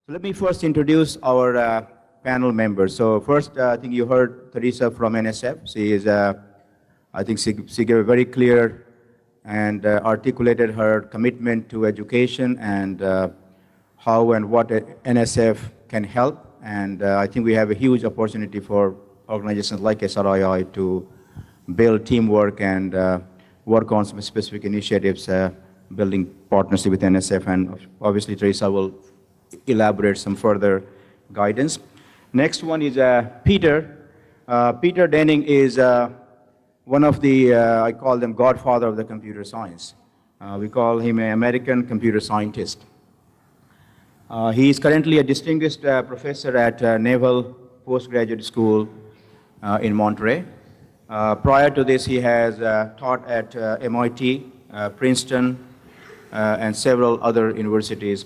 So let me first introduce our panel members. So first, I think you heard Theresa from NSF. She is, I think she gave a very clear and articulated her commitment to education and how and what NSF can help. And I think we have a huge opportunity for organizations like SRII to build teamwork and work on some specific initiatives, building partnership with NSF, and obviously Theresa will elaborate some further guidance. Next one is Peter. Peter Denning is one of the, I call them godfather of the computer science. We call him an American computer scientist. He is currently a distinguished professor at Naval Postgraduate School in Monterey. Prior to this, he has taught at MIT, Princeton, and several other universities.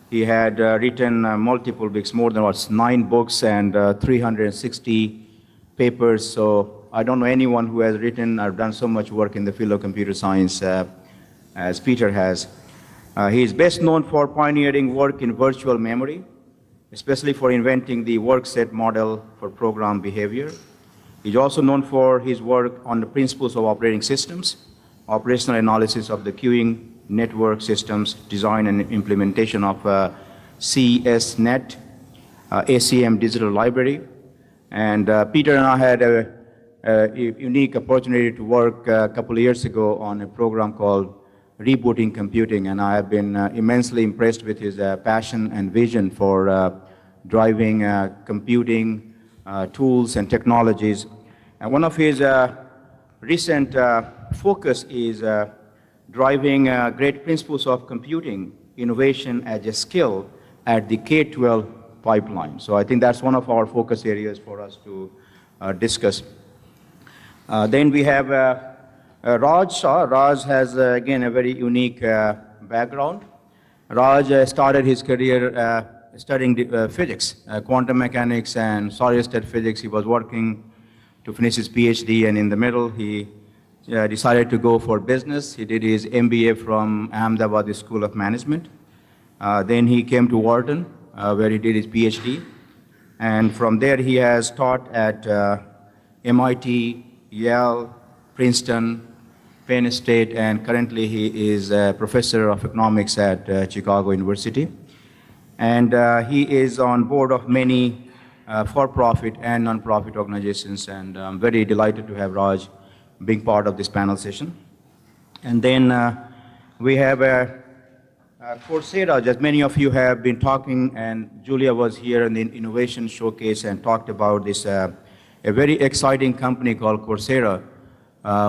He had written multiple books, more than 9 books and 360 papers. So I don't know anyone who has written or done so much work in the field of computer science as Peter has. He is best known for pioneering work in virtual memory, especially for inventing the work set model for program behavior. He's also known for his work on the principles of operating systems, operational analysis of the queuing network systems, design and implementation of CSNet, ACM digital library. And Peter and I had a unique opportunity to work a couple of years ago on a program called Rebooting Computing, and I have been immensely impressed with his passion and vision for driving computing tools and technologies. And one of his recent focus is driving great principles of computing innovation as a skill at the K-12 pipeline. So I think that's one of our focus areas for us to discuss. Then we have Raj Shah. Raj has, again, a very unique background. Raj started his career studying physics, quantum mechanics and solid-state physics. He was working to finish his PhD, and in the middle, he decided to go for business. He did his MBA from Ahmedabad School of Management. Then he came to Wharton, where he did his PhD. And from there, he has taught at MIT, Yale, Princeton, Penn State, and currently he is a professor of economics at Chicago University. And he is on board of many for-profit and non-profit organizations, and I'm very delighted to have Raj being part of this panel session. And then we have Coursera, as many of you have been talking, and Julia was here in the innovation showcase and talked about this, a very exciting company called Coursera,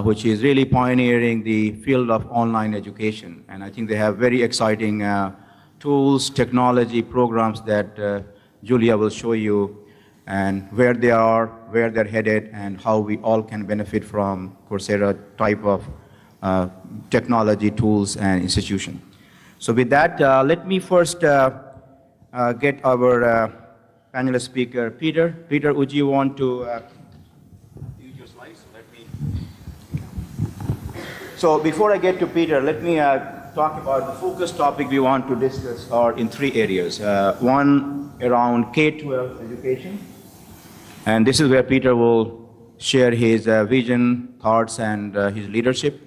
which is really pioneering the field of online education. And I think they have very exciting tools, technology, programs that Julia will show you, and where they are, where they're headed, and how we all can benefit from Coursera type of technology, tools, and institution. So with that, let me first get our panelist speaker, Peter. Peter, would you want to use your slides? So before I get to Peter, let me talk about the focus topic we want to discuss are in 3 areas. One around K-12 education. And this is where Peter will share his vision, thoughts, and his leadership.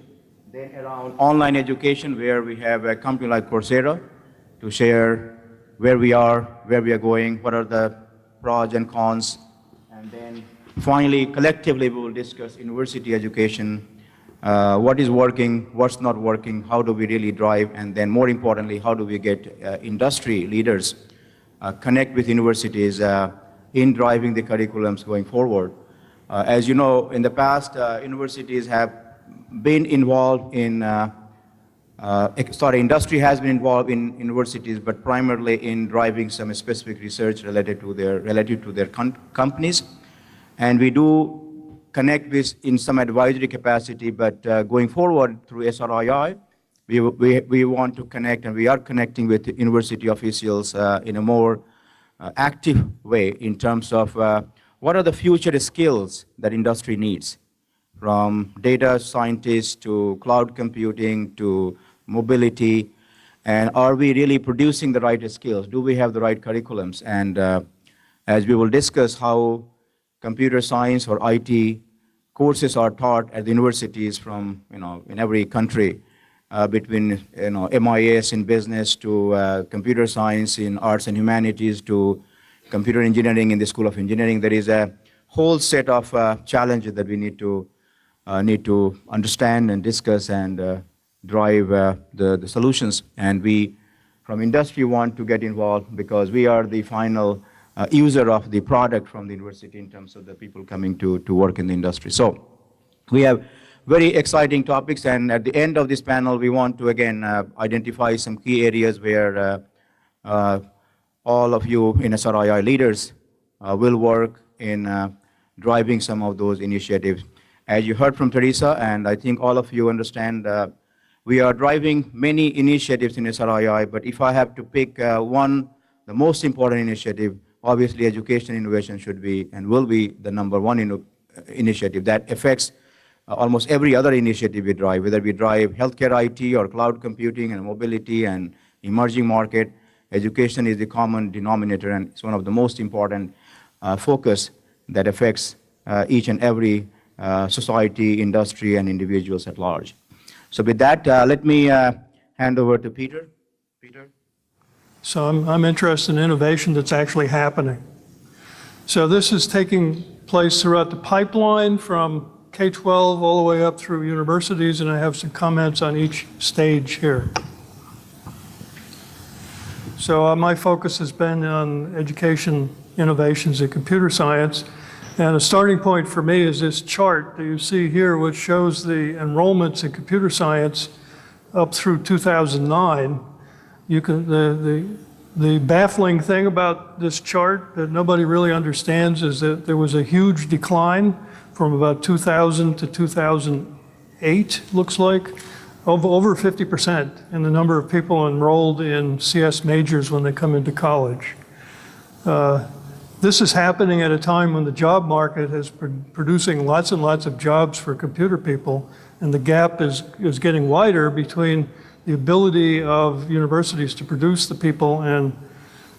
Then around online education, where we have a company like Coursera to share where we are going, what are the pros and cons. And then finally, collectively, we will discuss university education, what is working, what's not working, how do we really drive, and then more importantly, how do we get industry leaders connect with universities in driving the curriculums going forward. As you know, in the past, universities have been involved in, industry has been involved in universities, but primarily in driving some specific research related to their companies. And we do connect with in some advisory capacity, but going forward through SRII, we want to connect, and we are connecting with university officials in a more active way in terms of what are the future skills that industry needs, from data scientists to cloud computing to mobility, And are we really producing the right skills? Do we have the right curriculums? And as we will discuss how computer science or IT courses are taught at the universities from, in every country, between, MIS in business to computer science in arts and humanities to computer engineering in the School of Engineering. There is a whole set of challenges that we need to understand and discuss and drive the solutions. And we, from industry, want to get involved because we are the final user of the product from the university in terms of the people coming to work in the industry. So we have very exciting topics, and at the end of this panel, we want to again identify some key areas where all of you in SRII leaders will work in driving some of those initiatives. As you heard from Theresa, and I think all of you understand, we are driving many initiatives in SRII, but if I have to pick one, the most important initiative, obviously education innovation should be and will be the #1 initiative that affects almost every other initiative we drive, whether we drive healthcare IT or cloud computing and mobility and emerging market. Education is the common denominator, and it's one of the most important focus that affects each and every society, industry, and individuals at large. So with that, let me hand over to Peter. Peter? So I'm interested in innovation that's actually happening. So this is taking place throughout the pipeline from K-12 all the way up through universities, and I have some comments on each stage here. So my focus has been on education innovations in computer science. And a starting point for me is this chart that you see here, which shows the enrollments in computer science up through 2009. The baffling thing about this chart that nobody really understands is that there was a huge decline from about 2000 to 2008, looks like, of over 50% in the number of people enrolled in CS majors when they come into college. This is happening at a time when the job market is producing lots and lots of jobs for computer people, and the gap is getting wider between the ability of universities to produce the people and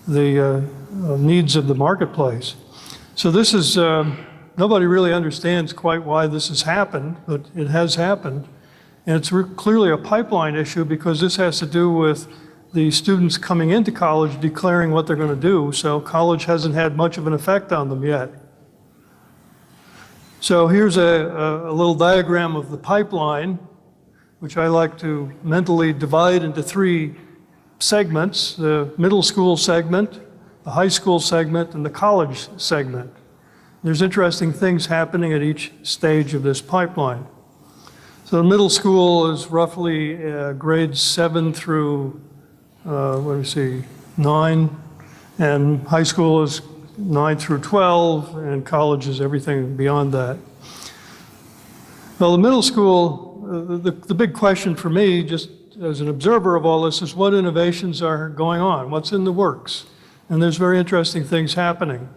the needs of the marketplace. So this is, nobody really understands quite why this has happened, but it has happened. And it's clearly a pipeline issue because this has to do with the students coming into college declaring what they're going to do. So college hasn't had much of an effect on them yet. So here's a little diagram of the pipeline, which I like to mentally divide into 3 segments: the middle school segment, the high school segment, and the college segment. There's interesting things happening at each stage of this pipeline. So middle school is roughly grades 7 through, 9, and high school is 9 through 12, and college is everything beyond that. Well, the middle school, the big question for me, just as an observer of all this, is what innovations are going on? What's in the works? And there's very interesting things happening.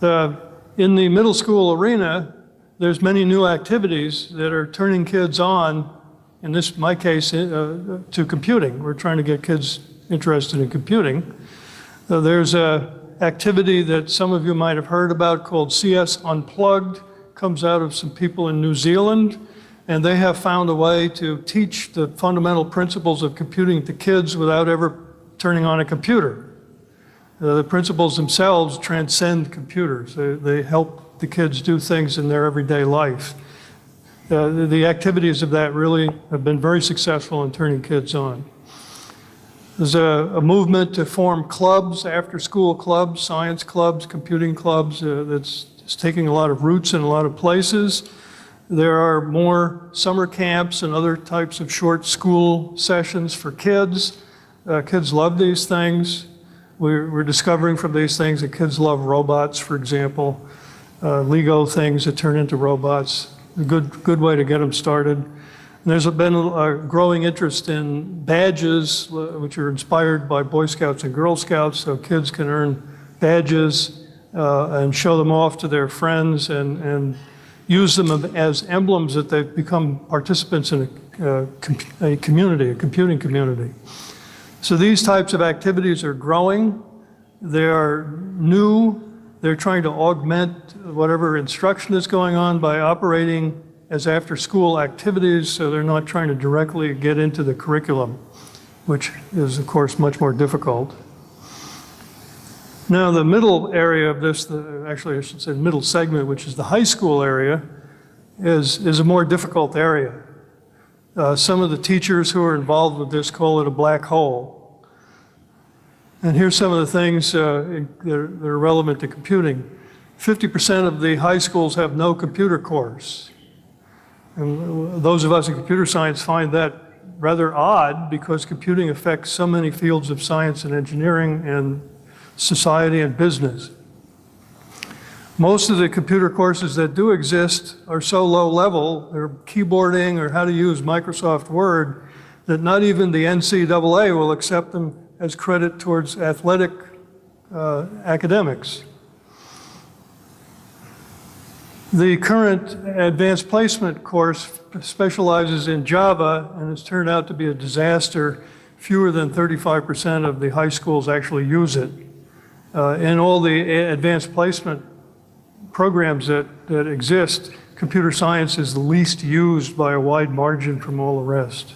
In the middle school arena, there's many new activities that are turning kids on, in my case, to computing. We're trying to get kids interested in computing. There's an activity that some of you might have heard about called CS Unplugged. Comes out of some people in New Zealand, and they have found a way to teach the fundamental principles of computing to kids without ever turning on a computer. The principles themselves transcend computers. They help the kids do things in their everyday life. The activities of that really have been very successful in turning kids on. There's a movement to form clubs, after-school clubs, science clubs, computing clubs, that's taking a lot of roots in a lot of places. There are more summer camps and other types of short school sessions for kids. Kids love these things. We're discovering from these things that kids love robots, for example, Lego things that turn into robots. A good way to get them started. And there's been a growing interest in badges, which are inspired by Boy Scouts and Girl Scouts, so kids can earn badges and show them off to their friends and use them as emblems that they've become participants in a community, a computing community. So these types of activities are growing. They are new. They're trying to augment whatever instruction is going on by operating as after-school activities, so they're not trying to directly get into the curriculum, which is, of course, much more difficult. Now, the middle area of this, actually I should say the middle segment, which is the high school area, is a more difficult area. Some of the teachers who are involved with this call it a black hole. And here's some of the things that are relevant to computing. 50% of the high schools have no computer course. And those of us in computer science find that rather odd because computing affects so many fields of science and engineering and society and business. Most of the computer courses that do exist are so low level, they're keyboarding or how to use Microsoft Word, that not even the NCAA will accept them as credit towards athletic academics. The current advanced placement course specializes in Java and has turned out to be a disaster. Fewer than 35% of the high schools actually use it. In all the advanced placement programs that exist, computer science is the least used by a wide margin from all the rest.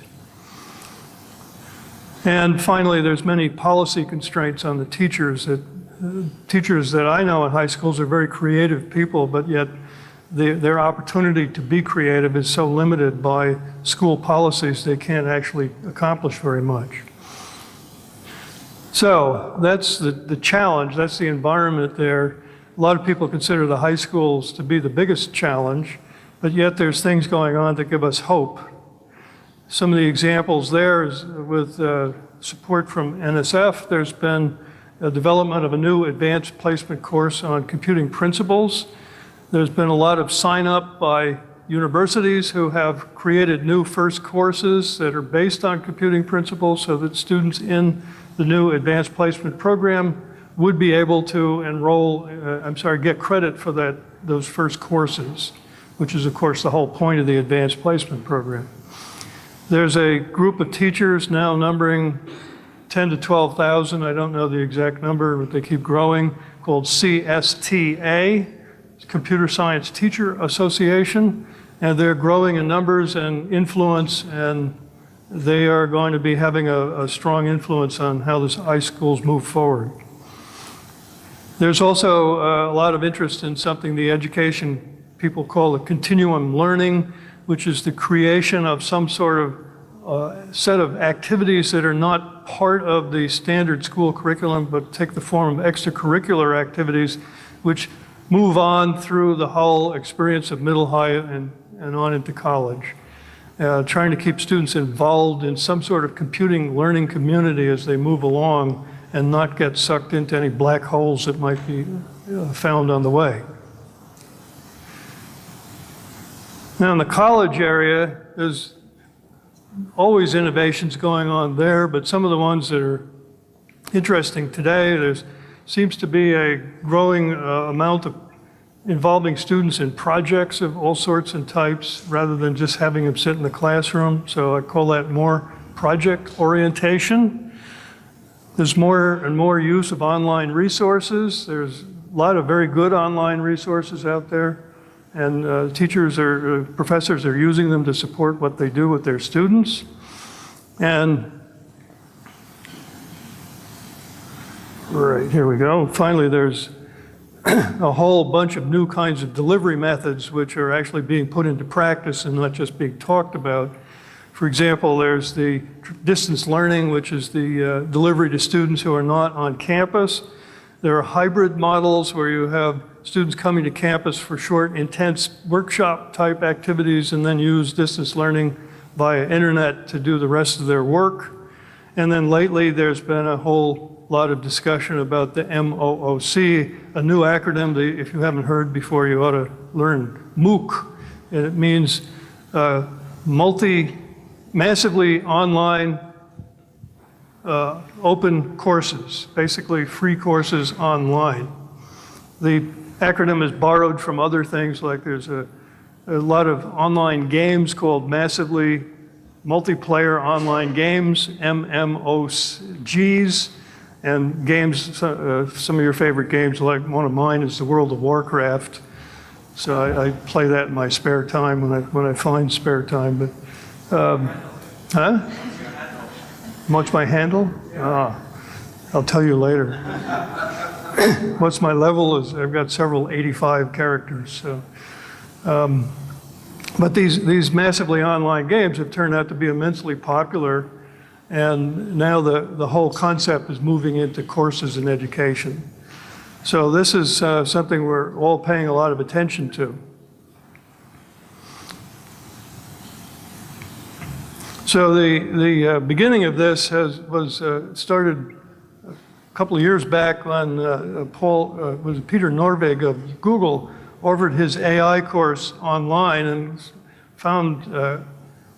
And finally, there's many policy constraints on the teachers. Teachers that I know in high schools are very creative people, but yet their opportunity to be creative is so limited by school policies they can't actually accomplish very much. So that's the challenge, that's the environment there. A lot of people consider the high schools to be the biggest challenge, but yet there's things going on that give us hope. Some of the examples there is with support from NSF, there's been a development of a new advanced placement course on computing principles. There's been a lot of sign up by universities who have created new first courses that are based on computing principles so that students in the new advanced placement program would be able to enroll, get credit for those first courses, which is of course the whole point of the advanced placement program. There's a group of teachers now numbering 10 to 12,000, I don't know the exact number, but they keep growing, called CSTA, Computer Science Teacher Association, and they're growing in numbers and influence, and they are going to be having a strong influence on how the high schools move forward. There's also a lot of interest in something the education people call a continuum learning, which is the creation of some sort of set of activities that are not part of the standard school curriculum, but take the form of extracurricular activities, which move on through the whole experience of middle, high, and on into college. Trying to keep students involved in some sort of computing learning community as they move along and not get sucked into any black holes that might be found on the way. Now in the college area, there's always innovations going on there, but some of the ones that are interesting today, there seems to be a growing amount of involving students in projects of all sorts and types rather than just having them sit in the classroom. So I call that more project orientation. There's more and more use of online resources. There's a lot of very good online resources out there, and professors are using them to support what they do with their students. And right, here we go. Finally, there's a whole bunch of new kinds of delivery methods which are actually being put into practice and not just being talked about. For example, there's the distance learning, which is the delivery to students who are not on campus. There are hybrid models where you have students coming to campus for short, intense workshop type activities and then use distance learning via internet to do the rest of their work. And then lately there's been a whole lot of discussion about the MOOC, a new acronym. If you haven't heard before, you ought to learn MOOC. And it means massively online open courses, basically free courses online. The acronym is borrowed from other things, like there's a lot of online games called massively multiplayer online games, MMOGs, and games, some of your favorite games, like one of mine is the World of Warcraft. So I play that in my spare time when I find spare time. But, huh? What's my handle? I'll tell you later. What's my level is I've got several 85 characters. So, but these massively online games have turned out to be immensely popular, and now the whole concept is moving into courses in education. So this is something we're all paying a lot of attention to. So the beginning of this was started a couple of years back when Peter Norvig of Google offered his AI course online and found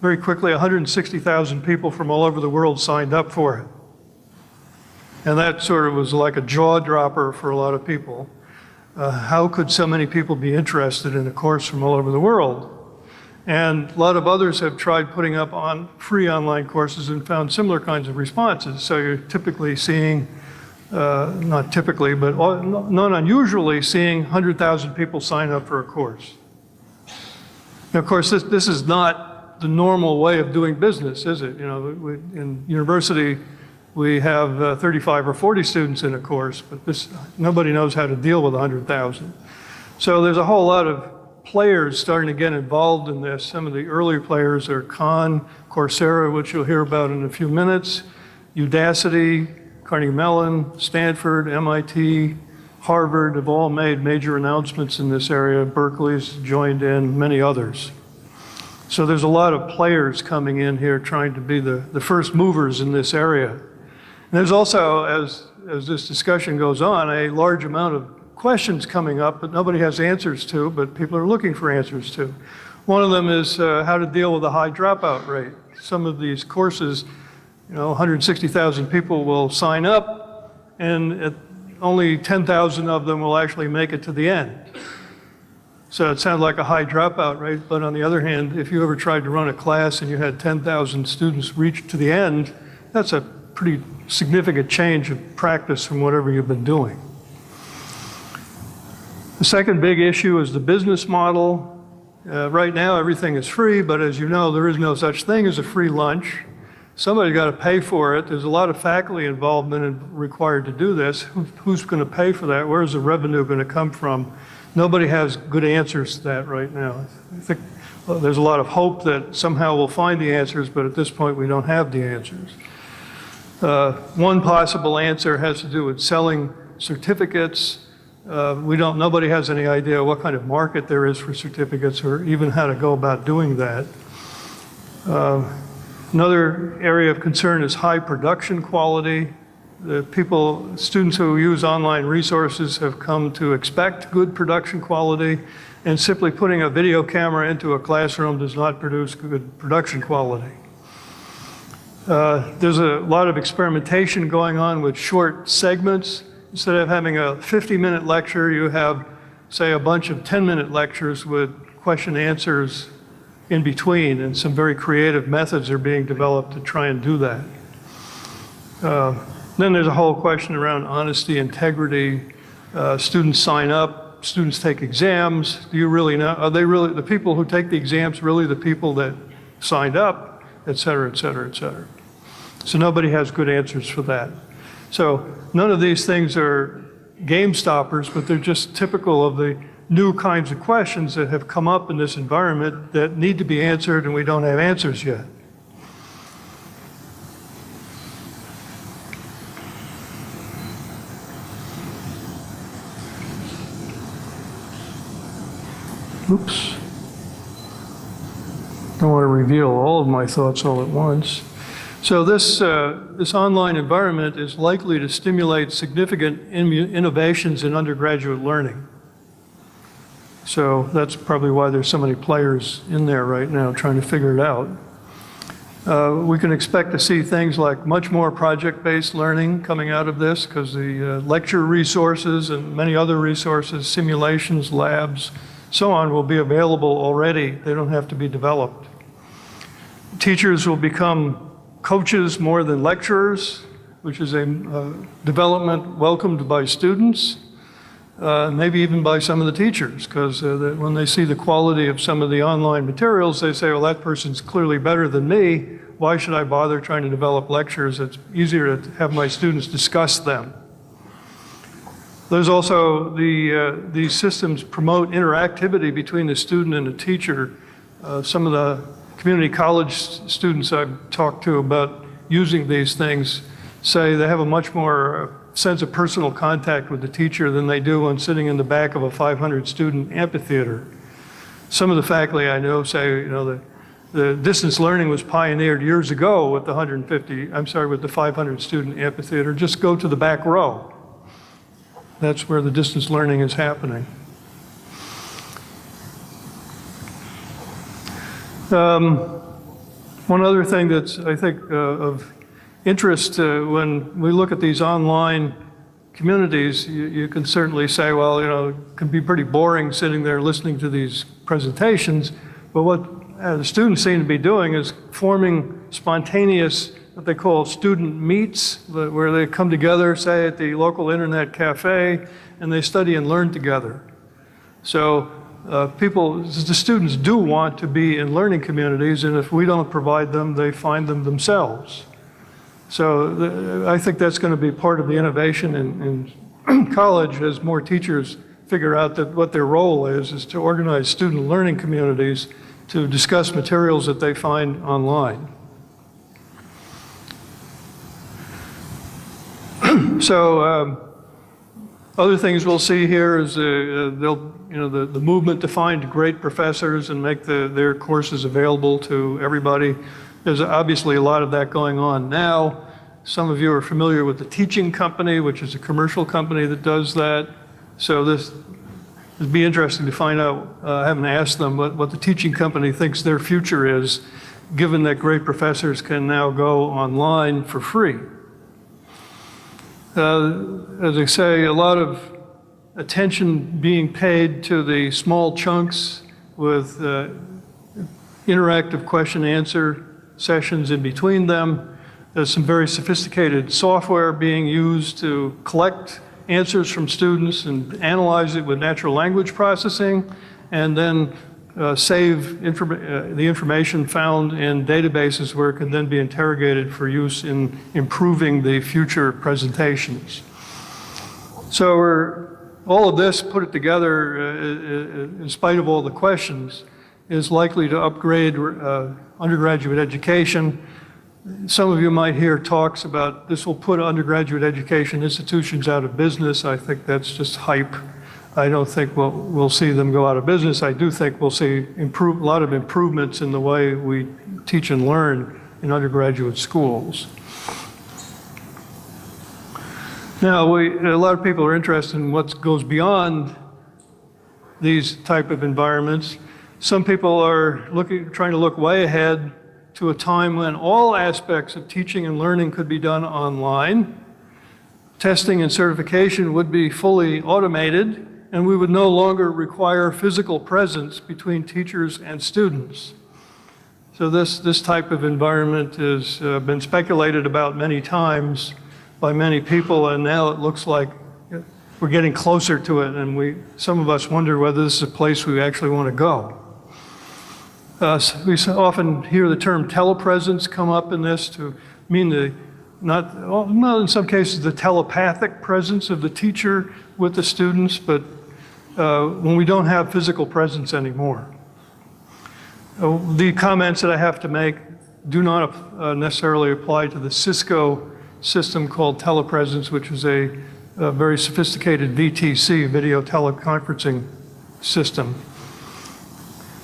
very quickly 160,000 people from all over the world signed up for it. And that sort of was like a jaw dropper for a lot of people. How could so many people be interested in a course from all over the world? And a lot of others have tried putting up free online courses and found similar kinds of responses. So you're typically seeing, not typically, but not unusually seeing 100,000 people sign up for a course. Now, of course, this is not the normal way of doing business, is it? You know, in university, we have 35 or 40 students in a course, but nobody knows how to deal with 100,000. So there's a whole lot of players starting to get involved in this. Some of the early players are Khan, Coursera, which you'll hear about in a few minutes, Udacity, Carnegie Mellon, Stanford, MIT, Harvard have all made major announcements in this area. Berkeley's joined in, many others. So there's a lot of players coming in here trying to be the first movers in this area. And there's also, as this discussion goes on, a large amount of questions coming up that nobody has answers to, but people are looking for answers to. One of them is how to deal with a high dropout rate. Some of these courses, 160,000 people will sign up, and only 10,000 of them will actually make it to the end. So it sounds like a high dropout rate, but on the other hand, if you ever tried to run a class and you had 10,000 students reach to the end, that's a pretty significant change of practice from whatever you've been doing. The second big issue is the business model. Right now, everything is free, but as you know, there is no such thing as a free lunch. Somebody's got to pay for it. There's a lot of faculty involvement required to do this. Who's going to pay for that? Where is the revenue going to come from? Nobody has good answers to that right now. I think there's a lot of hope that somehow we'll find the answers, but at this point, we don't have the answers. One possible answer has to do with selling certificates. Nobody has any idea what kind of market there is for certificates or even how to go about doing that. Another area of concern is high production quality. Students who use online resources have come to expect good production quality, and simply putting a video camera into a classroom does not produce good production quality. There's a lot of experimentation going on with short segments. Instead of having a 50-minute lecture, you have, say, a bunch of 10-minute lectures with question answers in between, and some very creative methods are being developed to try and do that. Then there's a whole question around honesty, integrity. Students sign up, students take exams. Do you really know, are they really, the people who take the exams really the people that signed up, et cetera, et cetera, et cetera. So nobody has good answers for that. So none of these things are game stoppers, but they're just typical of the new kinds of questions that have come up in this environment that need to be answered, and we don't have answers yet. Oops. Don't want to reveal all of my thoughts all at once. So this online environment is likely to stimulate significant innovations in undergraduate learning. So that's probably why there's so many players in there right now trying to figure it out. We can expect to see things like much more project-based learning coming out of this, because the lecture resources and many other resources, simulations, labs, so on, will be available already. They don't have to be developed. Teachers will become coaches more than lecturers, which is a development welcomed by students, maybe even by some of the teachers, because when they see the quality of some of the online materials, they say, well, that person's clearly better than me. Why should I bother trying to develop lectures? It's easier to have my students discuss them. There's also these systems promote interactivity between the student and the teacher. Some of the community college students I've talked to about using these things say they have a much more sense of personal contact with the teacher than they do when sitting in the back of a 500 student amphitheater. Some of the faculty I know say, the distance learning was pioneered years ago with the 500 student amphitheater. Just go to the back row. That's where the distance learning is happening. One other thing that's, I think, of interest when we look at these online communities, you can certainly say, well, it can be pretty boring sitting there listening to these presentations, but what the students seem to be doing is forming spontaneous, what they call student meets, where they come together, say at the local internet cafe, and they study and learn together. So the students do want to be in learning communities, and if we don't provide them, they find them themselves. So I think that's going to be part of the innovation in college as more teachers figure out that what their role is to organize student learning communities to discuss materials that they find online. So other things we'll see here is the movement to find great professors and make their courses available to everybody. There's obviously a lot of that going on now. Some of you are familiar with the Teaching Company, which is a commercial company that does that. So it'd be interesting to find out, I haven't asked them what the Teaching Company thinks their future is, given that great professors can now go online for free. As I say, a lot of attention being paid to the small chunks with interactive question-answer sessions in between them. There's some very sophisticated software being used to collect answers from students and analyze it with natural language processing, and then save the information found in databases where it can then be interrogated for use in improving the future presentations. So all of this, put it together, in spite of all the questions, is likely to upgrade undergraduate education. Some of you might hear talks about this will put undergraduate education institutions out of business. I think that's just hype. I don't think we'll see them go out of business. I do think we'll see a lot of improvements in the way we teach and learn in undergraduate schools. Now, a lot of people are interested in what goes beyond these type of environments. Some people are trying to look way ahead to a time when all aspects of teaching and learning could be done online. Testing and certification would be fully automated, and we would no longer require physical presence between teachers and students. So this type of environment has been speculated about many times by many people, and now it looks like we're getting closer to it, and some of us wonder whether this is a place we actually want to go. We often hear the term telepresence come up in this to mean not in some cases the telepathic presence of the teacher with the students, but when we don't have physical presence anymore. The comments that I have to make do not necessarily apply to the Cisco system called telepresence, which is a very sophisticated VTC, video teleconferencing system.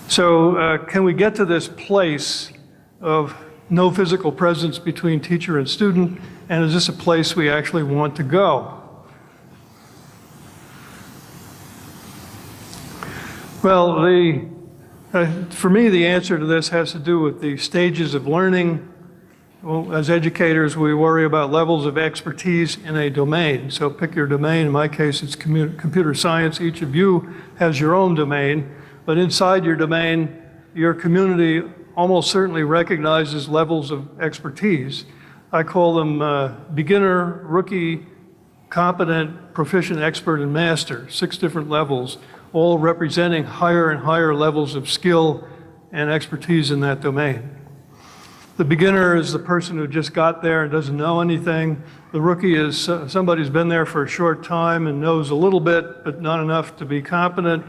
So can we get to this place of no physical presence between teacher and student, and is this a place we actually want to go? Well, for me, the answer to this has to do with the stages of learning. Well, as educators, we worry about levels of expertise in a domain. So pick your domain. In my case, it's computer science. Each of you has your own domain. But inside your domain, your community almost certainly recognizes levels of expertise. I call them beginner, rookie, competent, proficient, expert, and master, 6 different levels, all representing higher and higher levels of skill and expertise in that domain. The beginner is the person who just got there and doesn't know anything. The rookie is somebody who's been there for a short time and knows a little bit, but not enough to be competent.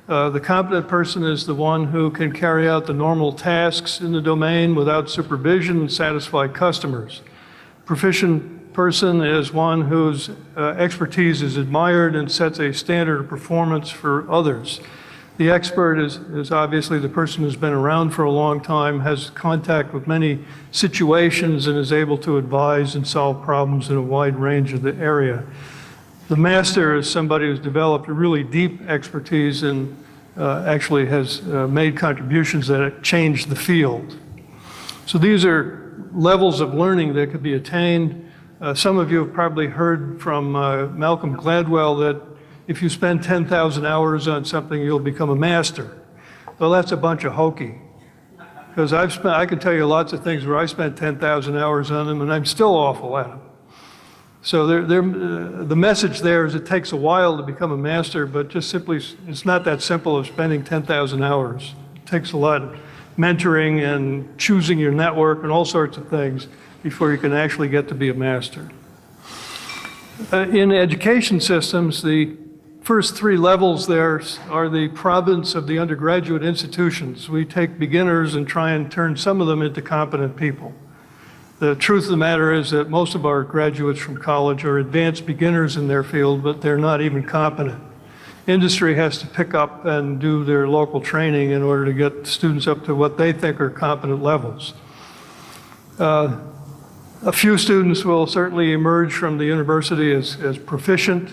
The competent person is the one who can carry out the normal tasks in the domain without supervision and satisfy customers. Proficient person is one whose expertise is admired and sets a standard of performance for others. The expert is obviously the person who's been around for a long time, has contact with many situations, and is able to advise and solve problems in a wide range of the area. The master is somebody who's developed a really deep expertise and actually has made contributions that have changed the field. So these are levels of learning that could be attained. Some of you have probably heard from Malcolm Gladwell that if you spend 10,000 hours on something, you'll become a master. Well, that's a bunch of hokey. Because I can tell you lots of things where I spent 10,000 hours on them and I'm still awful at them. So the message there is it takes a while to become a master, but just simply, it's not that simple of spending 10,000 hours. It takes a lot of mentoring and choosing your network and all sorts of things before you can actually get to be a master. In education systems, the first 3 levels there are the province of the undergraduate institutions. We take beginners and try and turn some of them into competent people. The truth of the matter is that most of our graduates from college are advanced beginners in their field, but they're not even competent. Industry has to pick up and do their local training in order to get students up to what they think are competent levels. A few students will certainly emerge from the university as proficient,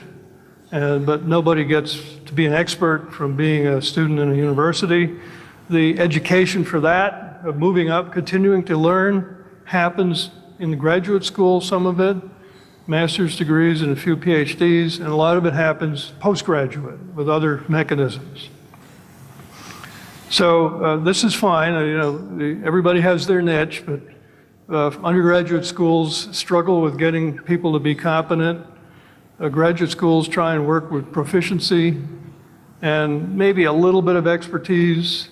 but nobody gets to be an expert from being a student in a university. The education for that, of moving up, continuing to learn, happens in the graduate school, some of it, master's degrees and a few PhDs, and a lot of it happens postgraduate with other mechanisms. So this is fine. Everybody has their niche, but undergraduate schools struggle with getting people to be competent. Graduate schools try and work with proficiency and maybe a little bit of expertise,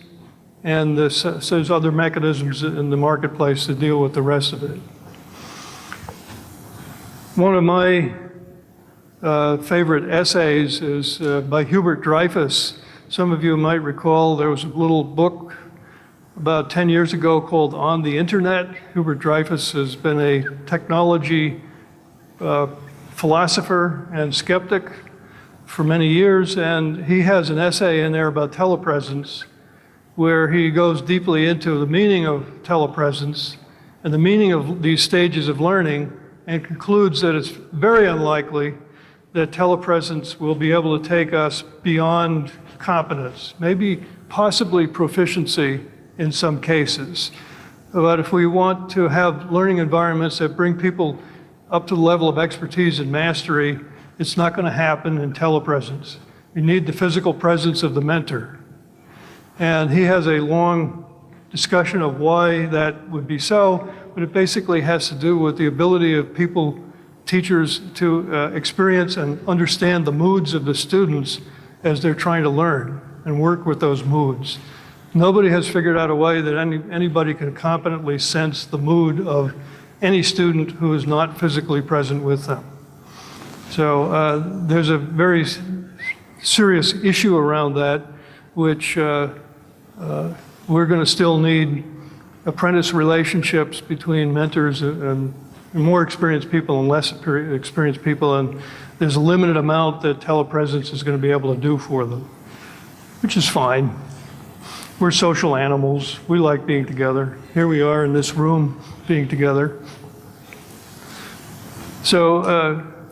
and there's other mechanisms in the marketplace to deal with the rest of it. One of my favorite essays is by Hubert Dreyfus. Some of you might recall there was a little book about 10 years ago called On the Internet. Hubert Dreyfus has been a technology philosopher and skeptic for many years, and he has an essay in there about telepresence where he goes deeply into the meaning of telepresence and the meaning of these stages of learning, and concludes that it's very unlikely that telepresence will be able to take us beyond competence, maybe possibly proficiency in some cases. But if we want to have learning environments that bring people up to the level of expertise and mastery, it's not going to happen in telepresence. You need the physical presence of the mentor. And he has a long discussion of why that would be so, but it basically has to do with the ability of people, teachers, to experience and understand the moods of the students as they're trying to learn and work with those moods. Nobody has figured out a way that anybody can competently sense the mood of any student who is not physically present with them. So there's a very serious issue around that, which we're going to still need apprentice relationships between mentors and more experienced people and less experienced people, and there's a limited amount that telepresence is going to be able to do for them, which is fine. We're social animals. We like being together. Here we are in this room being together. So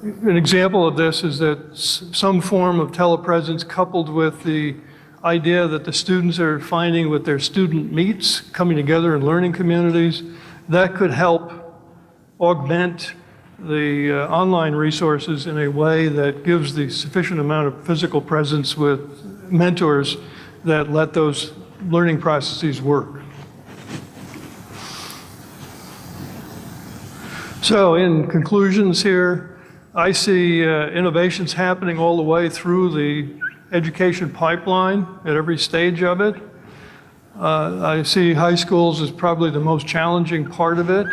an example of this is that some form of telepresence coupled with the idea that the students are finding with their student meets, coming together in learning communities, that could help augment the online resources in a way that gives the sufficient amount of physical presence with mentors that let those learning processes work. So in conclusions here, I see innovations happening all the way through the education pipeline at every stage of it. I see high schools as probably the most challenging part of it.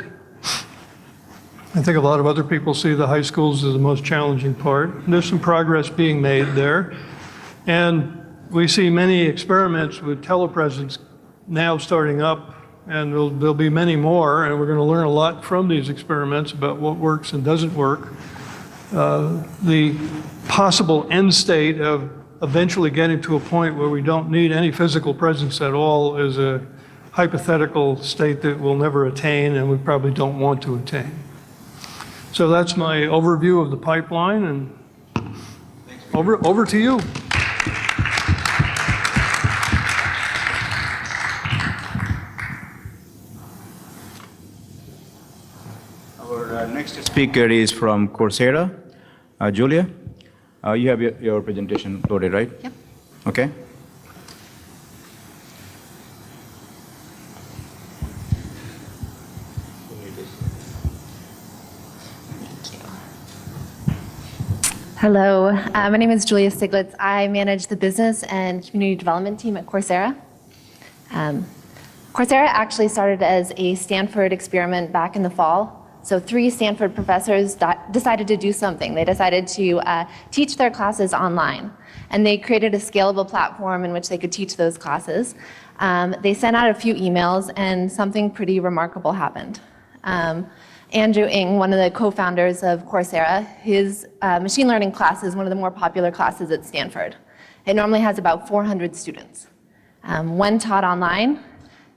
I think a lot of other people see the high schools as the most challenging part. There's some progress being made there. And we see many experiments with telepresence now starting up, and there'll be many more, and we're going to learn a lot from these experiments about what works and doesn't work. The possible end state of eventually getting to a point where we don't need any physical presence at all is a hypothetical state that we'll never attain and we probably don't want to attain. So that's my overview of the pipeline, and over to you. Our next speaker is from Coursera. Julia, you have your presentation loaded, right? Yep. Okay. Hello, my name is Julia Stiglitz. I manage the business and community development team at Coursera. Coursera actually started as a Stanford experiment back in the fall. So 3 Stanford professors decided to do something. They decided to teach their classes online. And they created a scalable platform in which they could teach those classes. They sent out a few emails, and something pretty remarkable happened. Andrew Ng, one of the co-founders of Coursera, his machine learning class is one of the more popular classes at Stanford. It normally has about 400 students. When taught online,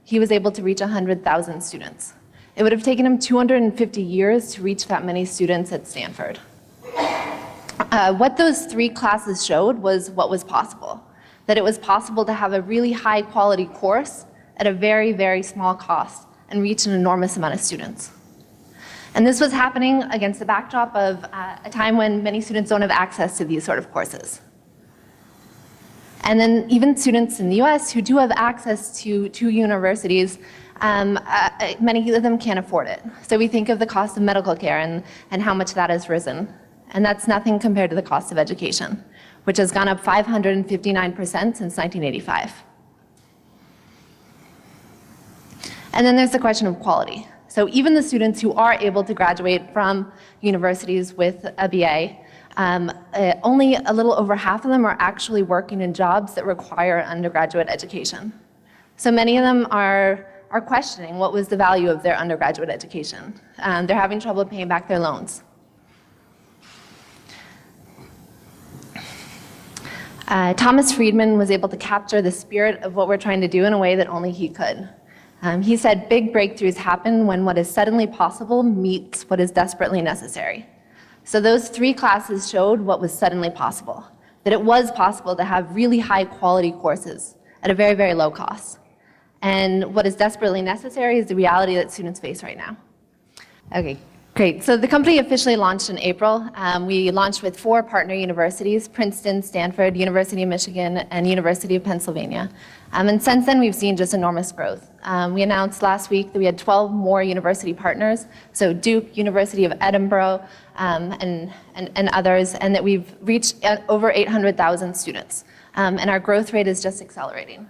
he was able to reach 100,000 students. It would have taken him 250 years to reach that many students at Stanford. What those 3 classes showed was what was possible, that it was possible to have a really high quality course at a very, very small cost and reach an enormous amount of students. And this was happening against the backdrop of a time when many students don't have access to these sort of courses. And then even students in the US who do have access to universities, many of them can't afford it. So we think of the cost of medical care and how much that has risen. And that's nothing compared to the cost of education, which has gone up 559% since 1985. And then there's the question of quality. So even the students who are able to graduate from universities with a BA, only a little over half of them are actually working in jobs that require undergraduate education. So many of them are questioning what was the value of their undergraduate education. They're having trouble paying back their loans. Thomas Friedman was able to capture the spirit of what we're trying to do in a way that only he could. He said big breakthroughs happen when what is suddenly possible meets what is desperately necessary. So those 3 classes showed what was suddenly possible, that it was possible to have really high quality courses at a very, very low cost. And what is desperately necessary is the reality that students face right now. Okay, great. So the company officially launched in April. We launched with 4 partner universities: Princeton, Stanford, University of Michigan, and University of Pennsylvania. And since then, we've seen just enormous growth. We announced last week that we had 12 more university partners, so Duke, University of Edinburgh, and others, and that we've reached over 800,000 students. And our growth rate is just accelerating.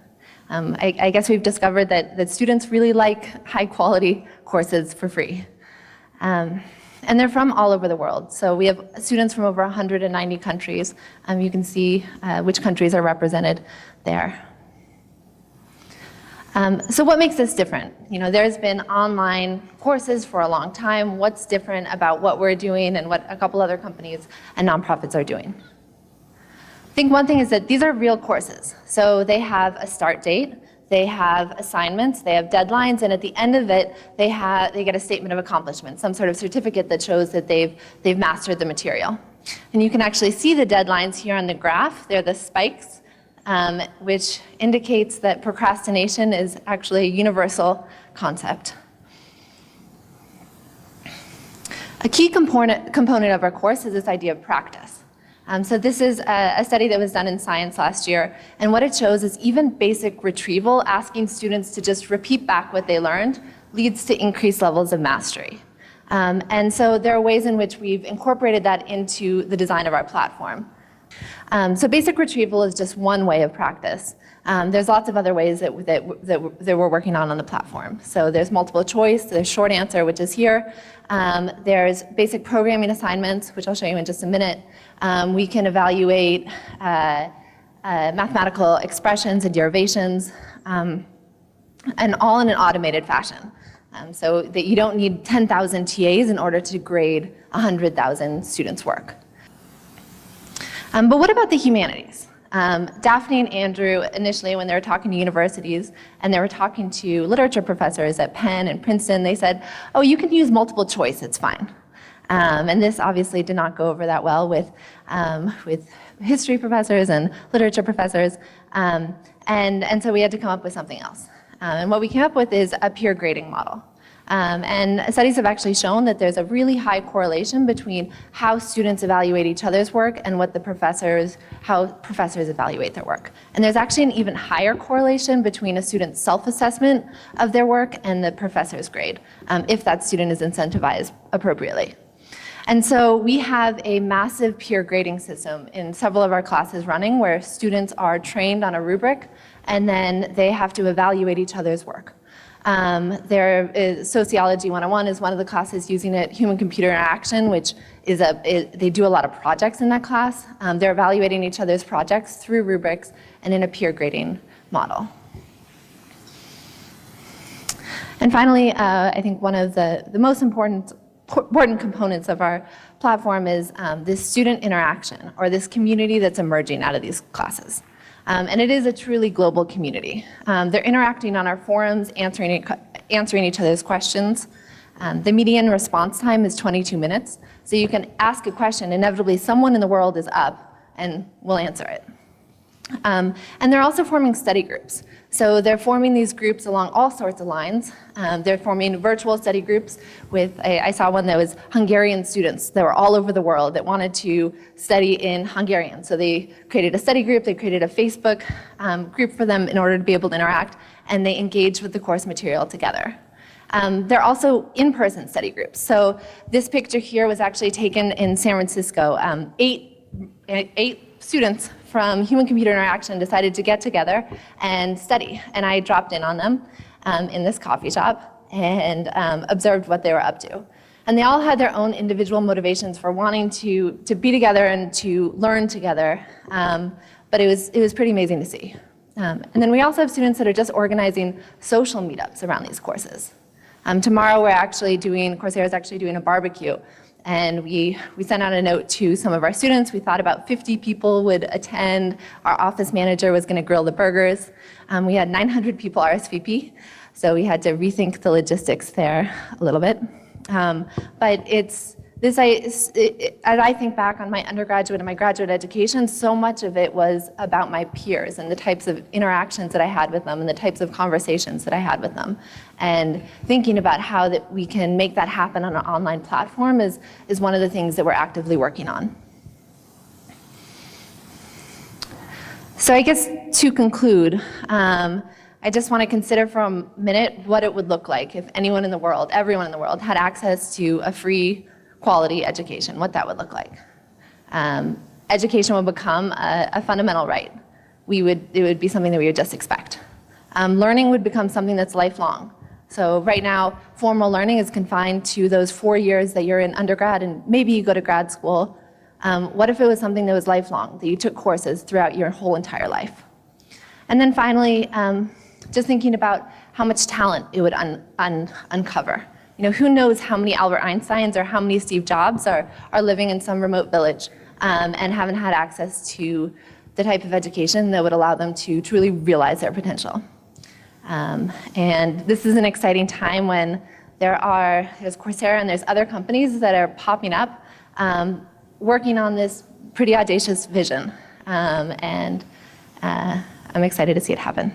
I guess we've discovered that students really like high-quality courses for free. And they're from all over the world. So we have students from over 190 countries. You can see which countries are represented there. So what makes this different? You know, there's been online courses for a long time. What's different about what we're doing and what a couple other companies and nonprofits are doing? I think one thing is that these are real courses. So they have a start date, they have assignments, they have deadlines, and at the end of it, they get a statement of accomplishment, some sort of certificate that shows that they've mastered the material. And you can actually see the deadlines here on the graph. They're the spikes, which indicates that procrastination is actually a universal concept. A key component of our course is this idea of practice. So this is a study that was done in Science last year, and what it shows is even basic retrieval, asking students to just repeat back what they learned, leads to increased levels of mastery. And so there are ways in which we've incorporated that into the design of our platform. So basic retrieval is just one way of practice. There's lots of other ways that we're working on the platform. So there's multiple choice, there's short answer, which is here. There's basic programming assignments, which I'll show you in just a minute. We can evaluate mathematical expressions and derivations, and all in an automated fashion. So that you don't need 10,000 TAs in order to grade 100,000 students' work. But what about the humanities? Daphne and Andrew, initially when they were talking to universities and they were talking to literature professors at Penn and Princeton, they said, oh, you can use multiple choice, it's fine. And this obviously did not go over that well with history professors and literature professors. And so we had to come up with something else. And what we came up with is a peer grading model. And studies have actually shown that there's a really high correlation between how students evaluate each other's work and how professors evaluate their work. And there's actually an even higher correlation between a student's self-assessment of their work and the professor's grade, if that student is incentivized appropriately. And so we have a massive peer grading system in several of our classes running where students are trained on a rubric and then they have to evaluate each other's work. Sociology 101 is one of the classes using it, human-computer interaction, which is they do a lot of projects in that class. They're evaluating each other's projects through rubrics and in a peer grading model. And finally, I think one of the most important components of our platform is this student interaction, or this community that's emerging out of these classes. And it is a truly global community. They're interacting on our forums, answering each other's questions. The median response time is 22 minutes, so you can ask a question, inevitably someone in the world is up and will answer it. And they're also forming study groups. So they're forming these groups along all sorts of lines. They're forming virtual study groups with, I saw one that was Hungarian students that were all over the world that wanted to study in Hungarian. So they created a study group, they created a Facebook group for them in order to be able to interact, and they engaged with the course material together. They're also in-person study groups. So this picture here was actually taken in San Francisco. Eight students from human-computer interaction decided to get together and study. And I dropped in on them in this coffee shop and observed what they were up to. And they all had their own individual motivations for wanting to be together and to learn together. But it was pretty amazing to see. And then we also have students that are just organizing social meetups around these courses. Tomorrow Coursera is actually doing a barbecue. And we sent out a note to some of our students. We thought about 50 people would attend. Our office manager was going to grill the burgers. We had 900 people RSVP, so we had to rethink the logistics there a little bit. But as I think back on my undergraduate and my graduate education, so much of it was about my peers and the types of interactions that I had with them and the types of conversations that I had with them. And thinking about how that we can make that happen on an online platform is one of the things that we're actively working on. So I guess to conclude, I just want to consider for a minute what it would look like if everyone in the world had access to a free quality education, what that would look like. Education would become a fundamental right. It would be something that we would just expect. Learning would become something that's lifelong. So right now, formal learning is confined to those 4 years that you're in undergrad and maybe you go to grad school. What if it was something that was lifelong, that you took courses throughout your whole entire life? And then finally, just thinking about how much talent it would uncover. You know, who knows how many Albert Einsteins or how many Steve Jobs are living in some remote village and haven't had access to the type of education that would allow them to truly realize their potential. And this is an exciting time when there's Coursera and there's other companies that are popping up working on this pretty audacious vision. And I'm excited to see it happen.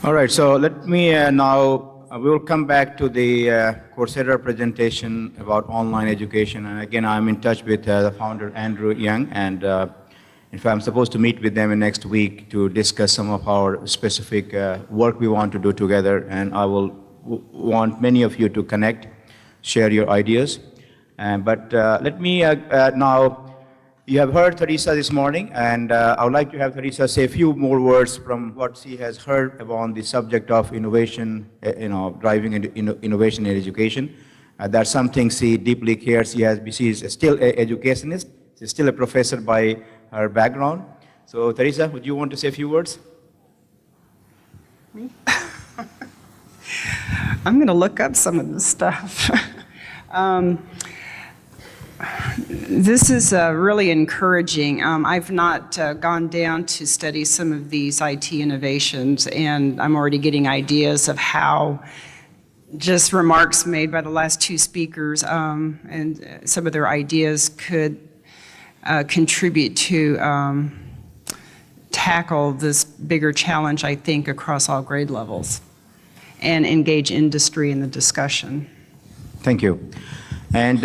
All right, so let me now, we will come back to the Coursera presentation about online education. And again, I'm in touch with the founder, Andrew Young. And In fact, I'm supposed to meet with them in next week to discuss some of our specific work we want to do together, and I will want many of you to connect, share your ideas. But let me now, you have heard Theresa this morning, and I would like to have Theresa say a few more words from what she has heard about the subject of innovation, driving innovation in education. That's something she deeply cares. She is still an educationist. She's still a professor by her background. So Theresa, would you want to say a few words? Me? I'm going to look up some of this stuff. This is really encouraging. I've not gone down to study some of these IT innovations, and I'm already getting ideas of how just remarks made by the last two speakers and some of their ideas could contribute to tackle this bigger challenge, I think, across all grade levels and engage industry in the discussion. Thank you. And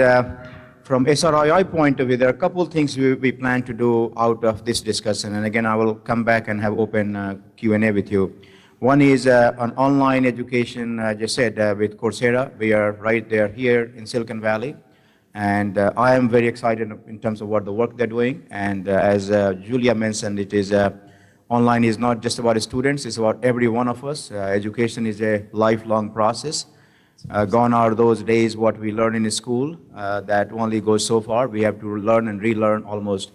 from SRII point of view, there are a couple of things we plan to do out of this discussion. And again, I will come back and have open Q&A with you. One is on online education, I just said, with Coursera. We are right there here in Silicon Valley. And I am very excited in terms of what the work they're doing. And as Julia mentioned, it is online is not just about students, it's about every one of us. Education is a lifelong process. Gone are those days what we learn in school, that only goes so far. We have to learn and relearn almost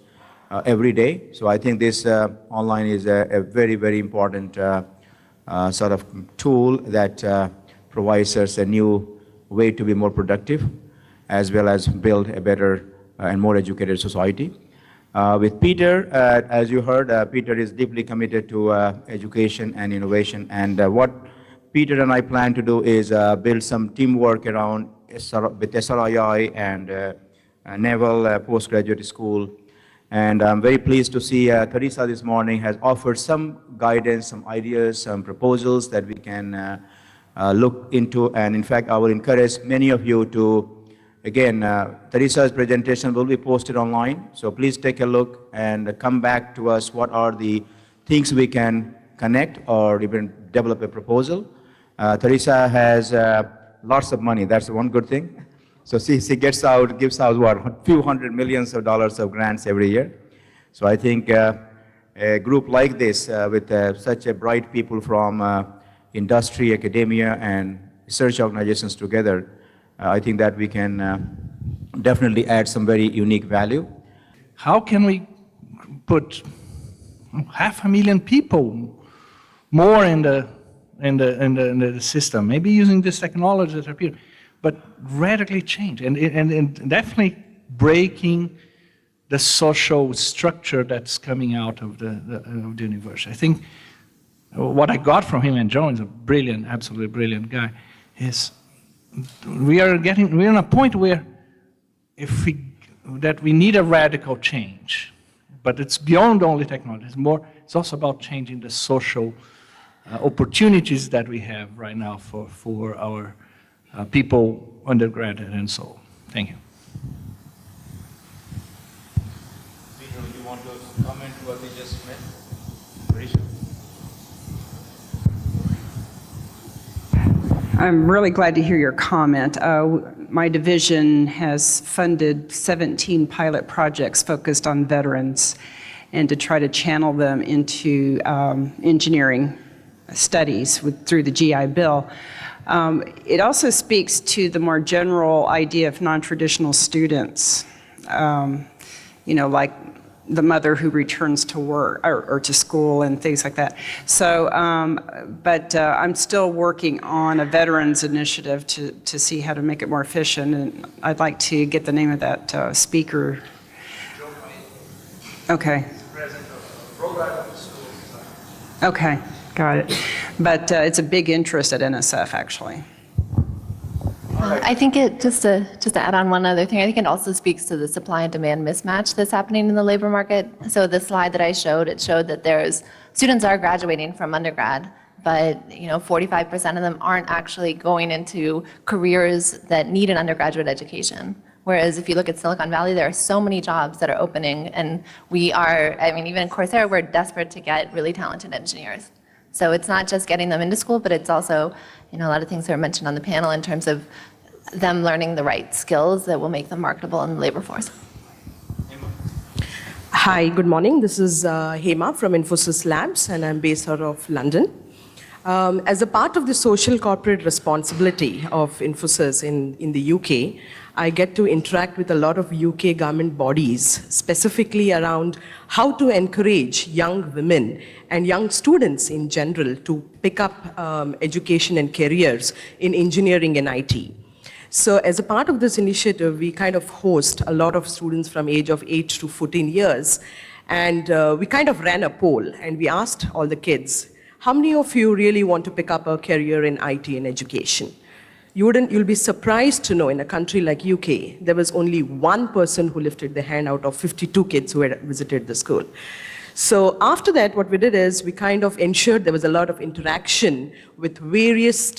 every day. So I think this online is a very, very important sort of tool that provides us a new way to be more productive, as well as build a better and more educated society. With Peter, as you heard, Peter is deeply committed to education and innovation. And what Peter and I plan to do is build some teamwork around with SRII and Naval Postgraduate School. And I'm very pleased to see Theresa this morning has offered some guidance, some ideas, some proposals that we can look into. And in fact, I will encourage many of you to, again, Theresa's presentation will be posted online. So please take a look and come back to us. What are the things we can connect or even develop a proposal? Theresa has lots of money. That's one good thing. So she gives out what, a few hundred millions of dollars of grants every year. So I think a group like this with such a bright people from industry, academia, and research organizations together, I think that we can definitely add some very unique value. How can we put 500,000 people more in the system? Maybe using this technology that appear, but radically change and definitely breaking the social structure that's coming out of the university. I think what I got from him, and John is a brilliant, absolutely brilliant guy, is we're in a point where we need a radical change, but it's beyond only technology. It's also about changing the social opportunities that we have right now for our people, undergraduate and so on. Thank you. Peter, do you want to comment what we just met? Theresa? I'm really glad to hear your comment. My division has funded 17 pilot projects focused on veterans and to try to channel them into engineering studies through the GI Bill. It also speaks to the more general idea of non-traditional students, like the mother who returns to work or to school and things like that. So, but I'm still working on a veterans initiative to see how to make it more efficient, and I'd like to get the name of that speaker. Okay. Okay, got it. But it's a big interest at NSF, actually. I think just to add on one other thing, I think it also speaks to the supply and demand mismatch that's happening in the labor market. So the slide that I showed, it showed that students are graduating from undergrad, but 45% of them aren't actually going into careers that need an undergraduate education. Whereas if you look at Silicon Valley, there are so many jobs that are opening, and we are, I mean, even in Coursera, we're desperate to get really talented engineers. So it's not just getting them into school, but it's also, a lot of things that are mentioned on the panel in terms of them learning the right skills that will make them marketable in the labor force. Hi, good morning. This is Hema from Infosys Labs, and I'm based out of London. As a part of the social corporate responsibility of Infosys in the UK, I get to interact with a lot of UK government bodies, specifically around how to encourage young women and young students in general to pick up education and careers in engineering and IT. So as a part of this initiative, we kind of host a lot of students from age of 8 to 14 years. And we kind of ran a poll, and we asked all the kids, how many of you really want to pick up a career in IT and education? You'll be surprised to know in a country like UK, there was only one person who lifted their hand out of 52 kids who had visited the school. So after that, what we did is we kind of ensured there was a lot of interaction with various,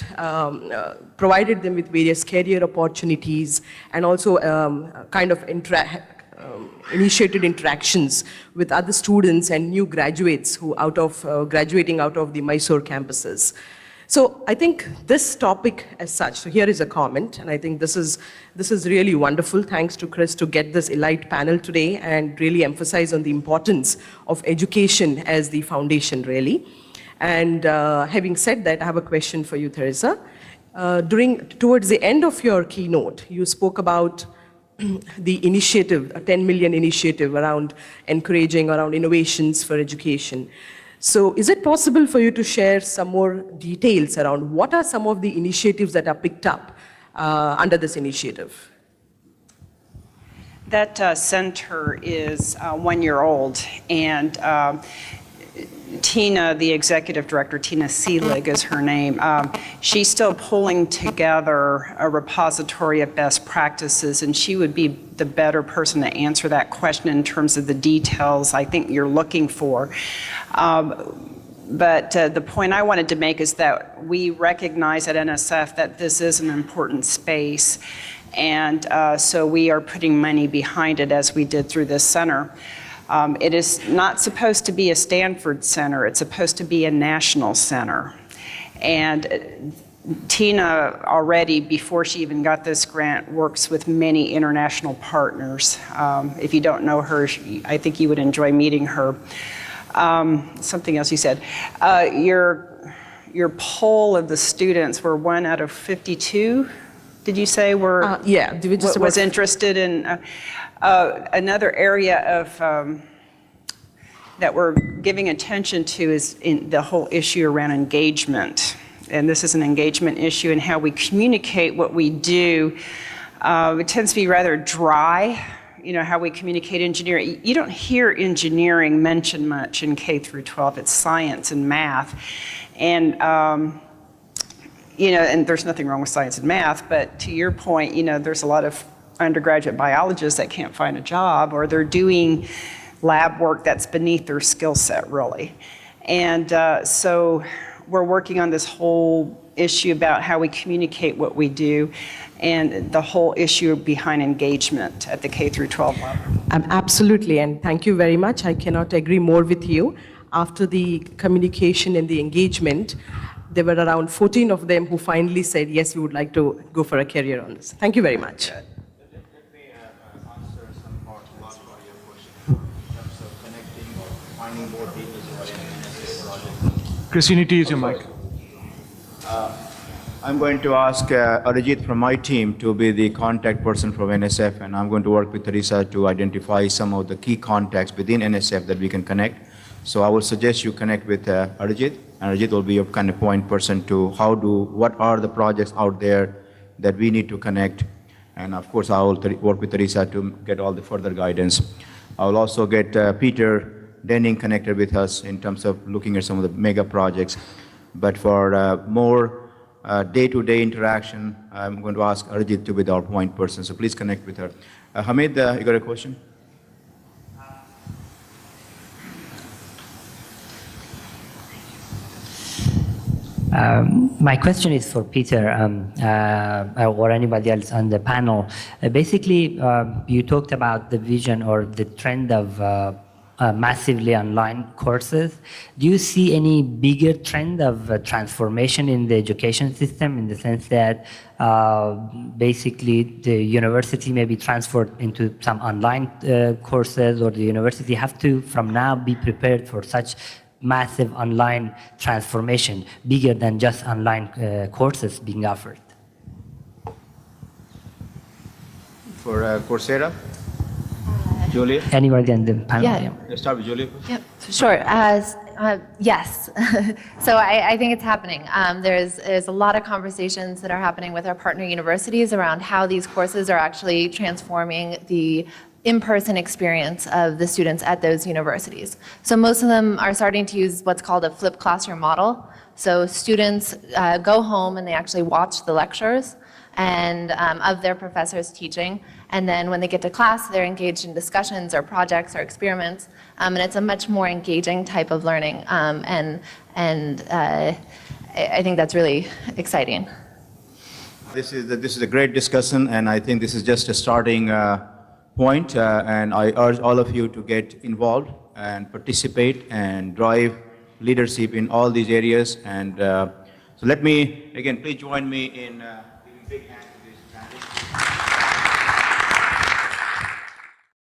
provided them with various career opportunities, and also kind of initiated interactions with other students and new graduates who graduating out of the Mysore campuses. So I think this topic as such, so here is a comment, and I think this is really wonderful. Thanks to Chris to get this elite panel today and really emphasize on the importance of education as the foundation, really. And having said that, I have a question for you, Theresa. Towards the end of your keynote, you spoke about the initiative, a 10 million initiative around encouraging around innovations for education. So is it possible for you to share some more details around what are some of the initiatives that are picked up under this initiative? That center is 1 year old, and Tina, the executive director, Tina Seelig is her name, she's still pulling together a repository of best practices, and she would be the better person to answer that question in terms of the details I think you're looking for. But the point I wanted to make is that we recognize at NSF that this is an important space, and so we are putting money behind it as we did through this center. It is not supposed to be a Stanford center, it's supposed to be a national center. And Tina already, before she even got this grant, works with many international partners. If you don't know her, I think you would enjoy meeting her. Something else you said. Your poll of the students were 1 out of 52, did you say, yeah, was interested in another area of that we're giving attention to is in the whole issue around engagement. And this is an engagement issue in how we communicate what we do. It tends to be rather dry, how we communicate engineering. You don't hear engineering mentioned much in K through 12. It's science and math. And and there's nothing wrong with science and math, but to your point, there's a lot of undergraduate biologists that can't find a job, or they're doing lab work that's beneath their skill set, really. And so we're working on this whole issue about how we communicate what we do and the whole issue behind engagement at the K through 12 level. Absolutely, and thank you very much. I cannot agree more with you. After the communication and the engagement, there were around 14 of them who finally said, yes, we would like to go for a career on this. Thank you very much. Let me answer some part of your question in terms of connecting or finding more details about NSF project. Chris, you need to use your mic. I'm going to ask Arijit from my team to be the contact person from NSF, and I'm going to work with Theresa to identify some of the key contacts within NSF that we can connect. So I will suggest you connect with Arijit, and Arijit will be your kind of point person to what are the projects out there that we need to connect. And of course, I will work with Theresa to get all the further guidance. I will also get Peter Denning connected with us in terms of looking at some of the mega projects. But for more day-to-day interaction, I'm going to ask Arijit to be our point person. So please connect with her. Hamid, you got a question? My question is for Peter or anybody else on the panel. Basically, you talked about the vision or the trend of massively online courses. Do you see any bigger trend of transformation in the education system, in the sense that basically the university may be transferred into some online courses, or the university have to from now be prepared for such massive online transformation, bigger than just online courses being offered? For Coursera? Julia? Anybody on the panel? Yeah. Let's start with Julia. Yep, sure. Yes. So I think it's happening. There's a lot of conversations that are happening with our partner universities around how these courses are actually transforming the in-person experience of the students at those universities. So most of them are starting to use what's called a flipped classroom model. So students go home and they actually watch the lectures and of their professors teaching, and then when they get to class, they're engaged in discussions or projects or experiments, and it's a much more engaging type of learning, and I think that's really exciting. This is a great discussion, and I think this is just a starting point, and I urge all of you to get involved and participate and drive leadership in all these areas. And so let me, again, please join me in giving big hand.